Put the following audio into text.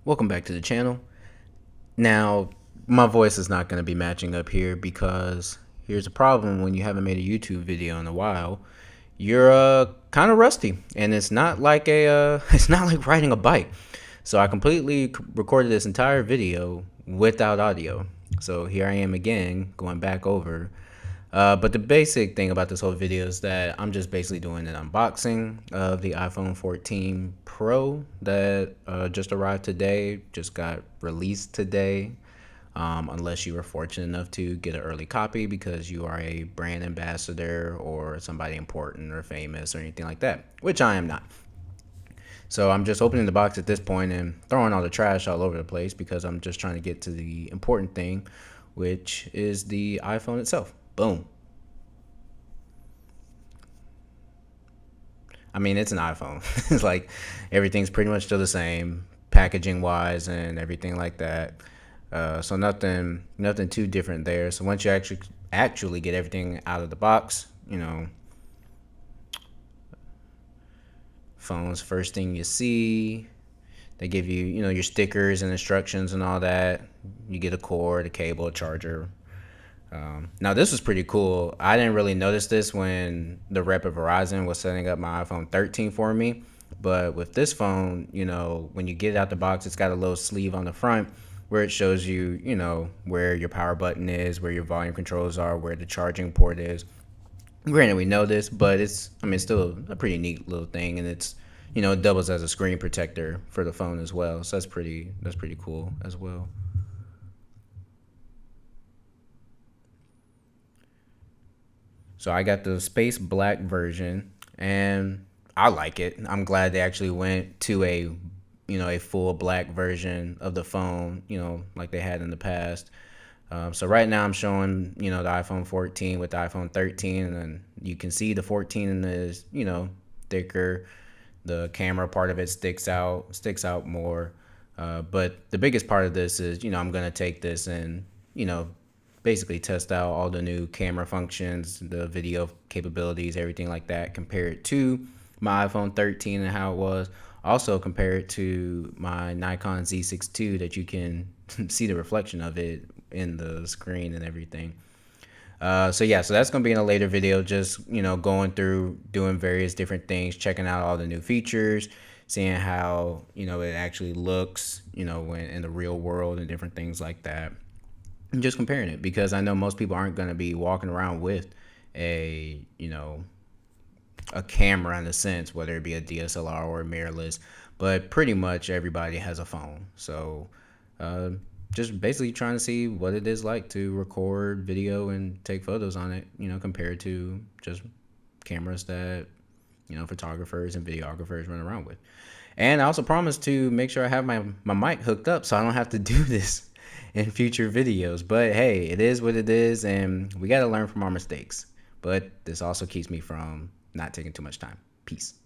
Welcome back to the channel. Now, my voice is not going to be matching up here because here's a problem when you haven't made a YouTube video in a while. You're kind of rusty, and it's not like it's not like riding a bike. So I completely recorded this entire video without audio. So here I am again, going back over. But the basic thing about this whole video is that I'm just basically doing an unboxing of the iPhone 14 Pro that just arrived today, just got released today. Unless you were fortunate enough to get an early copy because you are a brand ambassador or somebody important or famous or anything like that, which I am not. So I'm just opening the box at this point and throwing all the trash all over the place because I'm just trying to get to the important thing, which is the iPhone itself. Boom. I mean, it's an iPhone. It's like everything's pretty much still the same, packaging wise and everything like that. So nothing too different there. So once you actually get everything out of the box, phone's first thing you see. They give you, your stickers and instructions and all that. You get a cord, a cable, a charger. Now this was pretty cool. I didn't really notice this when the rep at Verizon was setting up my iPhone 13 for me. But with this phone, when you get it out the box, it's got a little sleeve on the front where it shows you, where your power button is, where your volume controls are, where the charging port is. Granted, we know this, but it's still a pretty neat little thing, and it doubles as a screen protector for the phone as well. So that's pretty cool as well. So I got the space black version, and I like it. I'm glad they actually went to a full black version of the phone, like they had in the past. So right now I'm showing, the iPhone 14 with the iPhone 13, and then you can see the 14 is, thicker. The camera part of it sticks out more. But the biggest part of this is, I'm gonna take this and, basically test out all the new camera functions, the video capabilities, everything like that, compare it to my iPhone 13 and how it was. Also compare it to my Nikon Z6 II that you can see the reflection of it in the screen and everything. So that's going to be in a later video, just, going through, doing various different things, checking out all the new features, seeing how, it actually looks, when in the real world and different things like that. And just comparing it because I know most people aren't going to be walking around with a, a camera in a sense, whether it be a DSLR or a mirrorless, but pretty much everybody has a phone. So, just basically trying to see what it is like to record video and take photos on it, compared to just cameras that, photographers and videographers run around with. And I also promised to make sure I have my mic hooked up so I don't have to do this in future videos. But hey, it is what it is, and we got to learn from our mistakes. But this also keeps me from not taking too much time. Peace.